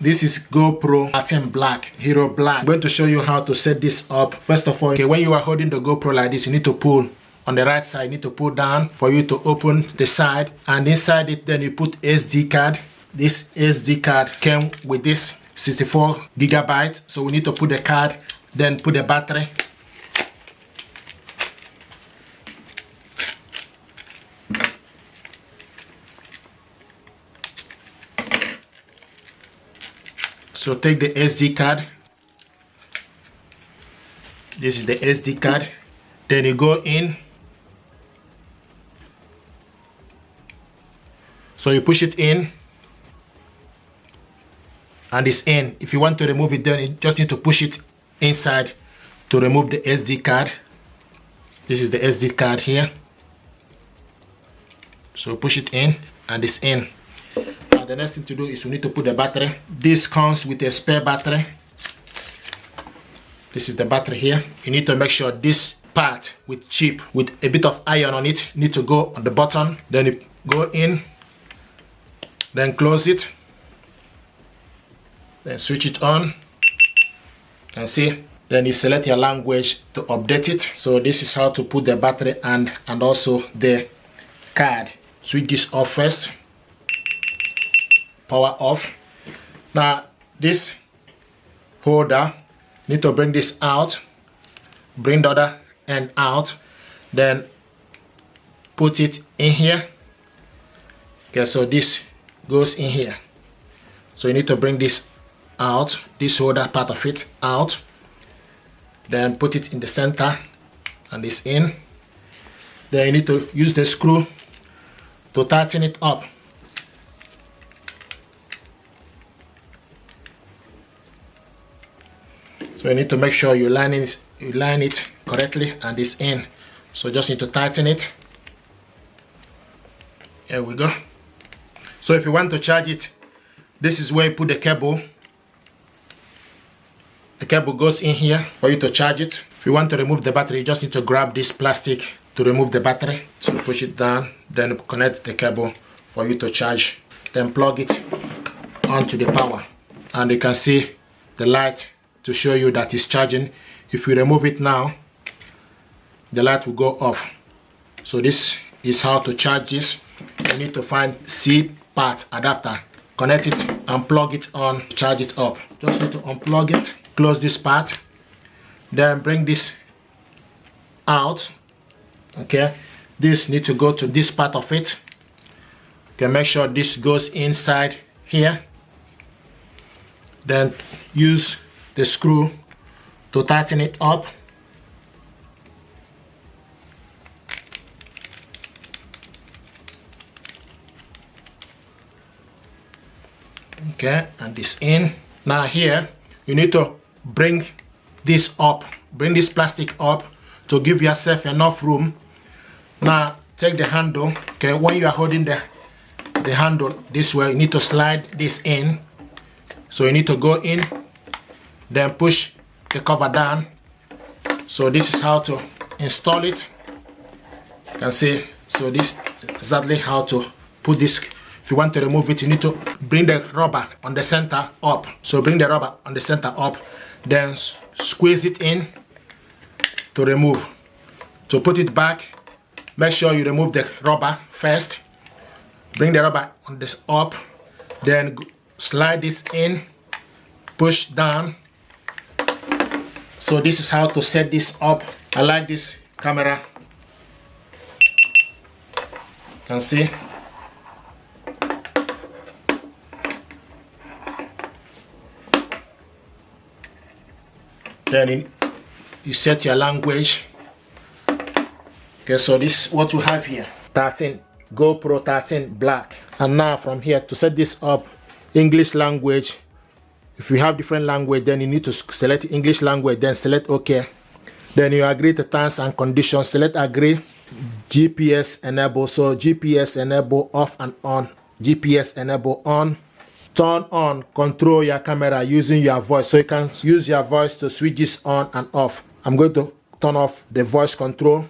This is GoPro HERO13 Black, Hero Black. I'm going to show you how to set this up. First of all, okay, when you are holding the GoPro like this, you need to pull on the right side. You need to pull down for you to open the side, and inside it then you put SD card. This SD card came with this 64 gigabytes, so we need to put the card, then put the battery. So take the SD card. This is the SD card. Then you go in. So you push it in. And it's in. If you want to remove it, then you just need to push it inside to remove the SD card. This is the SD card here. So push it in and it's in. Now the next thing to do is we need to put the battery. This comes with a spare battery. This is the battery here. You need to make sure this part with chip with a bit of iron on it need to go on the button. Then you go in, then close it, then switch it on and see. Then you select your language to update it. So this is how to put the battery and also the card. Switch this off first. Power off. Now this holder, need to bring this out, bring the other end out, then put it in here. Okay, so this goes in here. So you need to bring this out, this holder part of it out, then put it in the center and this in. Then you need to use the screw to tighten it up. So you need to make sure you line it correctly and it's in. So just need to tighten it. Here we go. So if you want to charge it, this is where you put the cable. The cable goes in here for you to charge it. If you want to remove the battery, you just need to grab this plastic to remove the battery. So push it down, then connect the cable for you to charge. Then plug it onto the power. And you can see the light to show you that it's charging. If you remove it now, the light will go off. So this is how to charge this. You need to find C part adapter, connect it and plug it on, charge it up. Just need to unplug it, close this part, then bring this out. Okay, this needs to go to this part of it. Okay, make sure this goes inside here. Then use the screw to tighten it up. Okay, and this in. Now here you need to bring this up, bring this plastic up to give yourself enough room. Now take the handle. Okay, when you are holding the handle this way, you need to slide this in. So you need to go in, then push the cover down. So this is how to install it. You can see, so this is exactly how to put this. If you want to remove it, you need to bring the rubber on the center up. So bring the rubber on the center up, then squeeze it in to remove. To put it back, make sure you remove the rubber first. Bring the rubber on this up, then slide this in, push down. So this is how to set this up. I like this camera. You can see. Then you set your language. Okay, so this is what we have here. 13 GoPro 13 Black. And now from here to set this up, English language. If you have different language, then you need to select English language, then select OK. Then you agree to terms and conditions, select agree. GPS enable, so GPS enable off and on. GPS enable on. Turn on, control your camera using your voice. So you can use your voice to switch this on and off. I'm going to turn off the voice control.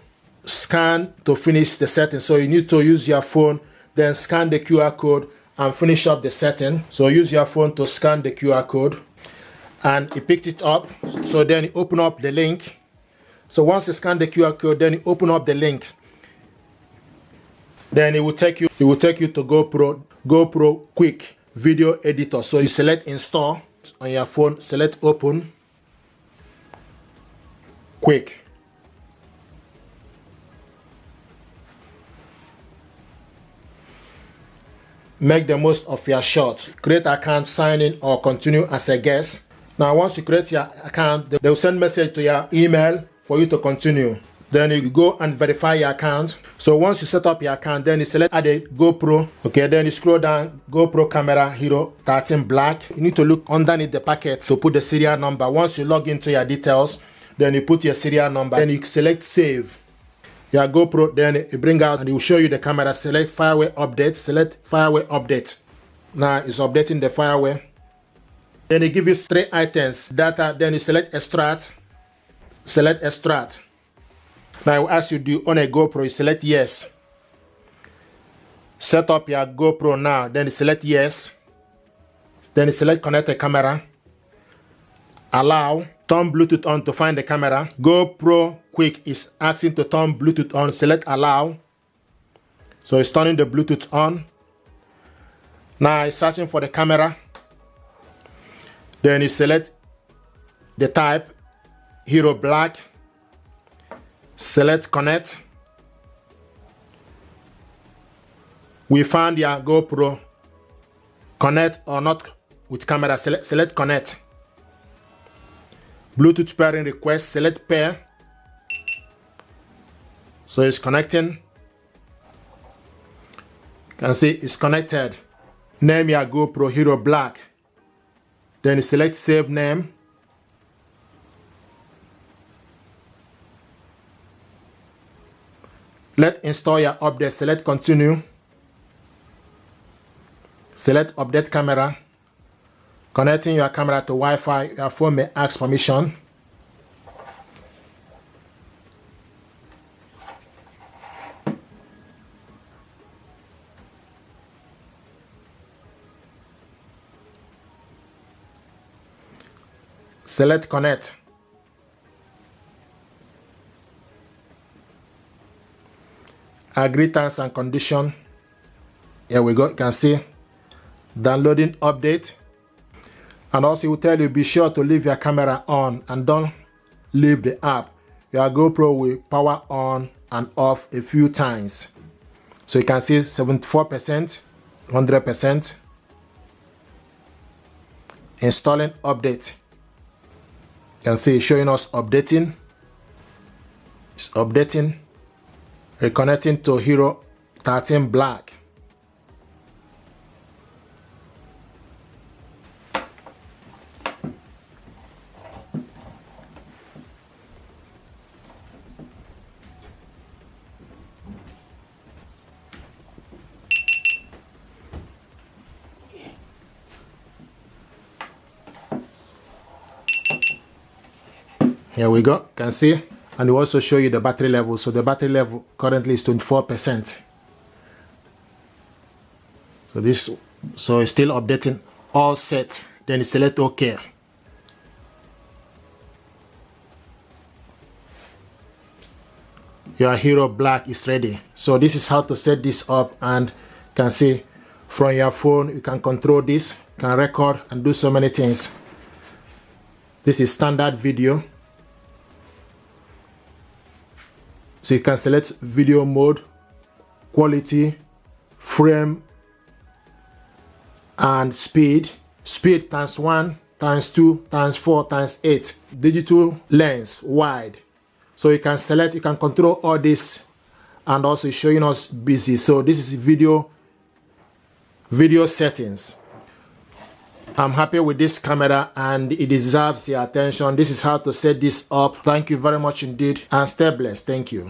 Scan to finish the setting. So you need to use your phone, then scan the QR code and finish up the setting. So use your phone to scan the QR code, and he picked it up. So then you open up the link. So once you scan the QR code, then you open up the link. Then it will take you to GoPro Quick Video Editor. So you select install on your phone, select open, quick. Make the most of your shot. Create account, sign in, or continue as a guest. Now once you create your account, they will send message to your email for you to continue. Then you go and verify your account. So once you set up your account, then you select add a GoPro. Okay, then you scroll down, GoPro Camera Hero 13 Black. You need to look underneath the packet to put the serial number. Once you log into your details, then you put your serial number. Then you select save your GoPro, then you bring out and it will show you the camera. Select firmware update, select firmware update. Now it's updating the firmware. Then it gives you 3 items, data, then you select extract, select extract. Now I will ask you, do you own a GoPro? You select yes. Set up your GoPro now, then you select yes. Then you select connect the camera. Allow, turn Bluetooth on to find the camera. GoPro Quick is asking to turn Bluetooth on, select allow. So it's turning the Bluetooth on. Now it's searching for the camera. Then you select the type, Hero Black. Select connect. We found your GoPro. Connect or not with camera, select connect. Bluetooth pairing request, select pair. So it's connecting. You can see it's connected. Name your GoPro Hero Black. Then you select save name. Let install your update, select continue. Select update camera. Connecting your camera to Wi-Fi, your phone may ask permission. Select connect. Agree terms and condition. Here we go. You can see downloading update. And also it will tell you be sure to leave your camera on and don't leave the app. Your GoPro will power on and off a few times. So you can see 74%, 100%. Installing update. You can see it's showing us updating. It's updating. Reconnecting to Hero 13 Black. Here we go, you can see. And it will also show you the battery level. So the battery level currently is 24%. So it's still updating, all set. Then you select OK. Your Hero Black is ready. So this is how to set this up, and you can see from your phone you can control this, you can record and do so many things. This is standard video. So you can select video mode, quality, frame, and speed. Speed times 1, times 2, times 4, times 8. Digital lens, wide. So you can select, you can control all this, and also showing us busy. So this is video settings. I'm happy with this camera and it deserves your attention. This is how to set this up. Thank you very much indeed, and stay blessed. Thank you.